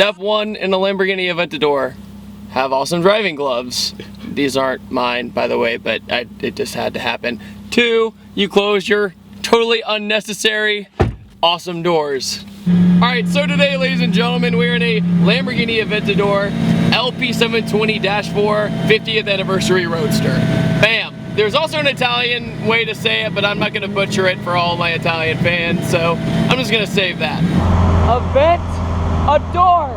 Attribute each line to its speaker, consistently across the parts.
Speaker 1: Step 1 in a Lamborghini Aventador, have awesome driving gloves. These aren't mine, by the way, but it just had to happen. 2, you close your totally unnecessary awesome doors. Alright, so today, ladies and gentlemen, we're in a Lamborghini Aventador LP720-4 50th anniversary Roadster. Bam! There's also an Italian way to say it, but I'm not going to butcher it for all my Italian fans, so I'm just going to save that. Aventador!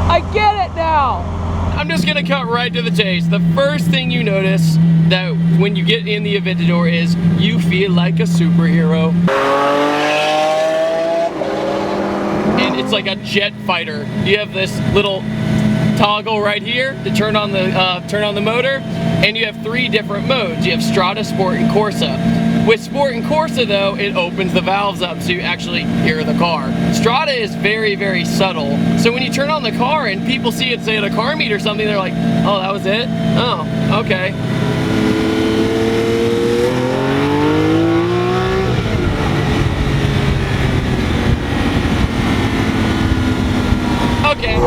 Speaker 1: I get it now! I'm just going to cut right to the chase. The first thing you notice that when you get in the Aventador is you feel like a superhero. And it's like a jet fighter. You have this little toggle right here to turn on the motor, and you have 3 different modes. You have Strada, Sport, and Corsa. With Sport and Corsa though, it opens the valves up so you actually hear the car. Strada is very, very subtle. So when you turn on the car and people see it, say at a car meet or something, they're like, oh, that was it? Oh, okay. Okay.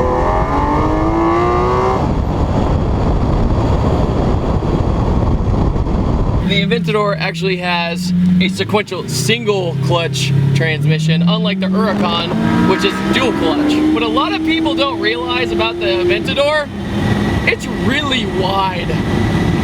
Speaker 1: The Aventador actually has a sequential single clutch transmission, unlike the Huracan, which is dual clutch. What a lot of people don't realize about the Aventador, it's really wide.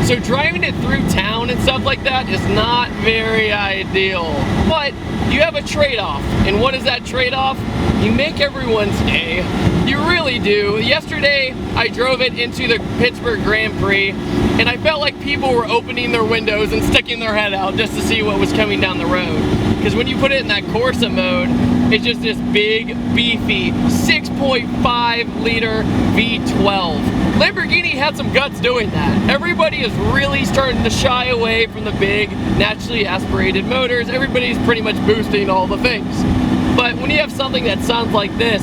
Speaker 1: So driving it through town and stuff like that is not very ideal. But you have a trade-off. And what is that trade-off? You make everyone's day. You really do. Yesterday, I drove it into the Pittsburgh Grand Prix, and I felt like people were opening their windows and sticking their head out just to see what was coming down the road. Because when you put it in that Corsa mode, it's just this big, beefy 6.5 liter V12. Lamborghini had some guts doing that. Everybody is really starting to shy away from the big, naturally aspirated motors. Everybody's pretty much boosting all the things. But when you have something that sounds like this,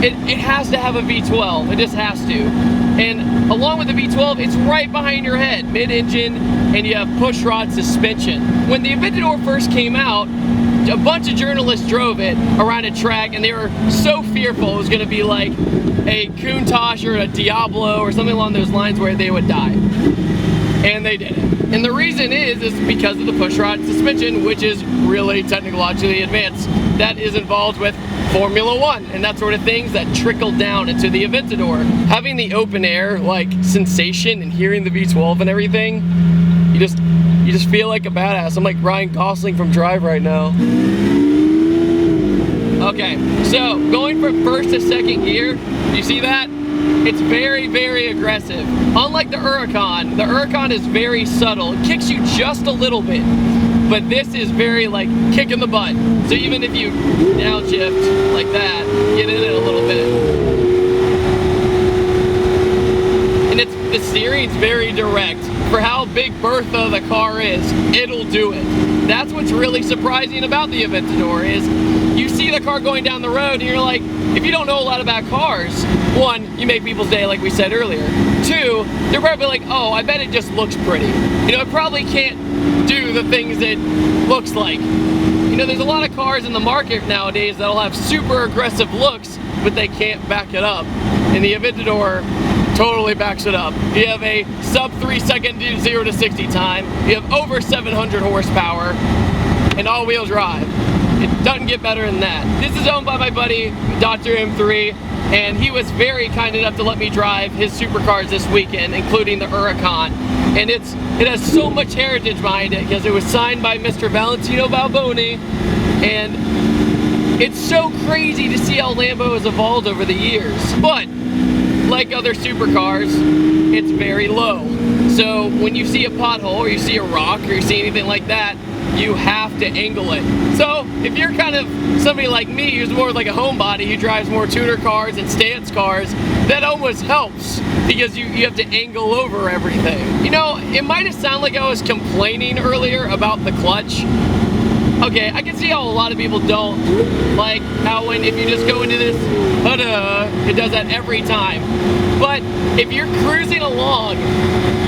Speaker 1: it has to have a V12. It just has to. And along with the V12, it's right behind your head, mid-engine, and you have push-rod suspension. When the Aventador first came out, a bunch of journalists drove it around a track, and they were so fearful it was going to be like a Countach or a Diablo or something along those lines where they would die. And they didn't. And the reason is because of the pushrod suspension, which is really technologically advanced. That is involved with Formula One and that sort of things that trickle down into the Aventador. Having the open air like sensation and hearing the V12 and everything, you just feel like a badass. I'm like Ryan Gosling from Drive right now. Okay, so going from first to second gear, you see that? It's very, very aggressive. Unlike the Huracan is very subtle. It kicks you just a little bit. But this is very like kicking the butt. So even if you downshift like that, get in it a little bit. And the steering's very direct. For how big Bertha the car is, it'll do it. That's what's really surprising about the Aventador is you see the car going down the road and you're like, if you don't know a lot about cars, 1, you make people's day like we said earlier. 2, they're probably like, oh, I bet it just looks pretty. You know, it probably can't do the things it looks like. You know, there's a lot of cars in the market nowadays that'll have super aggressive looks, but they can't back it up. And the Aventador totally backs it up. You have a sub 3 second 0 to 60 time. You have over 700 horsepower and all-wheel drive. It doesn't get better than that. This is owned by my buddy, Dr. M3, and he was very kind enough to let me drive his supercars this weekend, including the Huracan. And it has so much heritage behind it because it was signed by Mr. Valentino Balboni, and it's so crazy to see how Lambo has evolved over the years. But like other supercars, it's very low. So when you see a pothole or you see a rock or you see anything like that, you have to angle it. So if you're kind of somebody like me who's more like a homebody who drives more tuner cars and stance cars, that almost helps because you have to angle over everything. You know, it might have sounded like I was complaining earlier about the clutch. Okay, I can see how a lot of people don't like how if you just go into this, it does that every time. But if you're cruising along,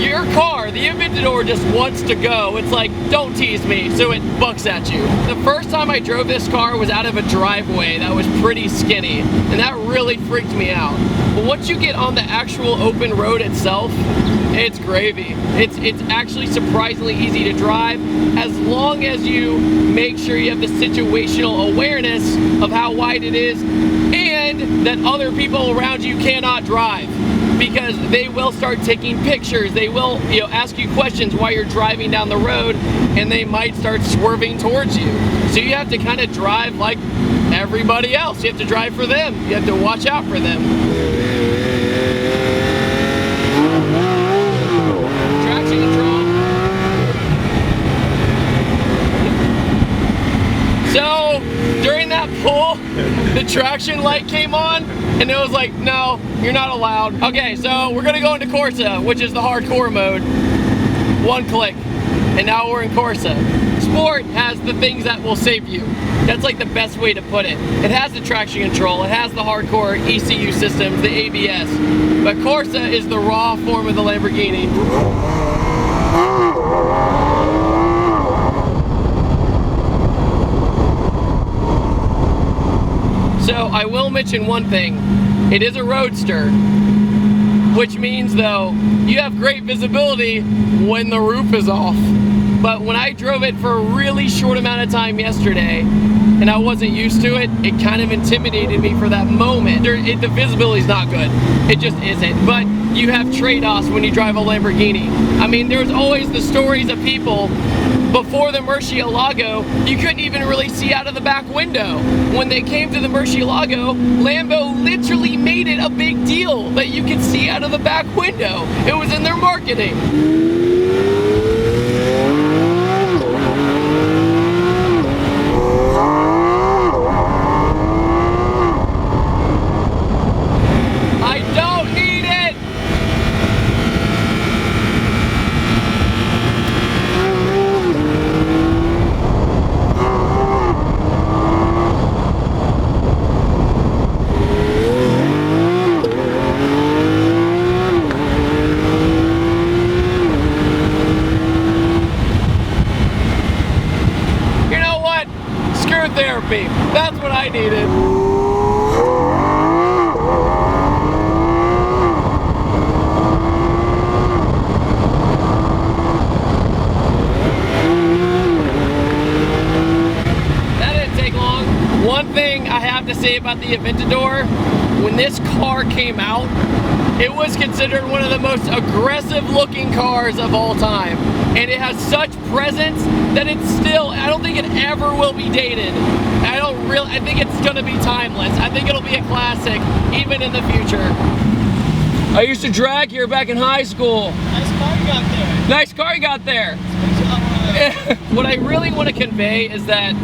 Speaker 1: your car, the Aventador just wants to go. It's like, don't tease me, so it bucks at you. The first time I drove this car was out of a driveway that was pretty skinny, and that really freaked me out. But once you get on the actual open road itself, it's gravy. It's actually surprisingly easy to drive as long as you make sure you have the situational awareness of how wide it is and that other people around you cannot drive, because they will start taking pictures. They will, ask you questions while you're driving down the road, and they might start swerving towards you. So you have to kind of drive like everybody else. You have to drive for them. You have to watch out for them. Traction control. So during that pull, the traction light came on, and it was like, no, you're not allowed. Okay, so we're gonna go into Corsa, which is the hardcore mode. One click, and now we're in Corsa. Sport has the things that will save you. That's like the best way to put it. It has the traction control, it has the hardcore ECU systems, the ABS, but Corsa is the raw form of the Lamborghini. So I will mention one thing. It is a Roadster, which means though, you have great visibility when the roof is off. But when I drove it for a really short amount of time yesterday, and I wasn't used to it, it kind of intimidated me for that moment. The visibility's not good. It just isn't. But you have trade-offs when you drive a Lamborghini. I mean, there's always the stories of people before the Murcielago, you couldn't even really see out of the back window. When they came to the Murcielago, Lambo literally made it a big deal that you could see out of the back window. It was in their marketing. Therapy. That's what I needed. That didn't take long. One thing I have to say about the Aventador, when this car came out, it was considered one of the most aggressive looking cars of all time. And it has such presence that it's still, I don't think it ever will be dated. I think it's gonna be timeless. I think it'll be a classic, even in the future. I used to drag here back in high school.
Speaker 2: Nice car you got there.
Speaker 1: Nice car you got there. What I really want to convey is that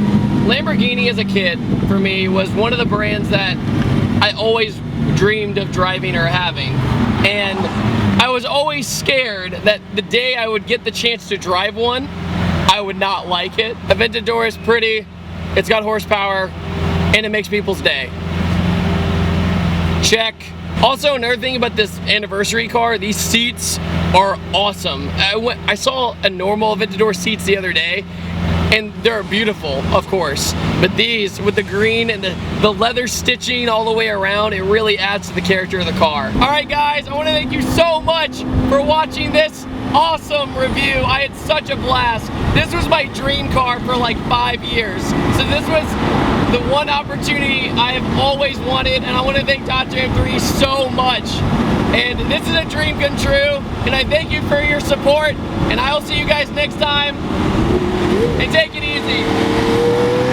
Speaker 1: Lamborghini as a kid, for me, was one of the brands that I always dreamed of driving or having. And I was always scared that the day I would get the chance to drive one, I would not like it. Aventador is pretty, it's got horsepower, and it makes people's day. Check. Also, another thing about this anniversary car, these seats are awesome. I saw a normal Aventador seats the other day, and they're beautiful, of course. But these, with the green and the leather stitching all the way around, it really adds to the character of the car. All right, guys, I want to thank you so much for watching this awesome review. I had such a blast. This was my dream car for like 5 years. So this was the one opportunity I have always wanted, and I want to thank Thatdudeinblue so much. And this is a dream come true, and I thank you for your support, and I will see you guys next time, and take it easy.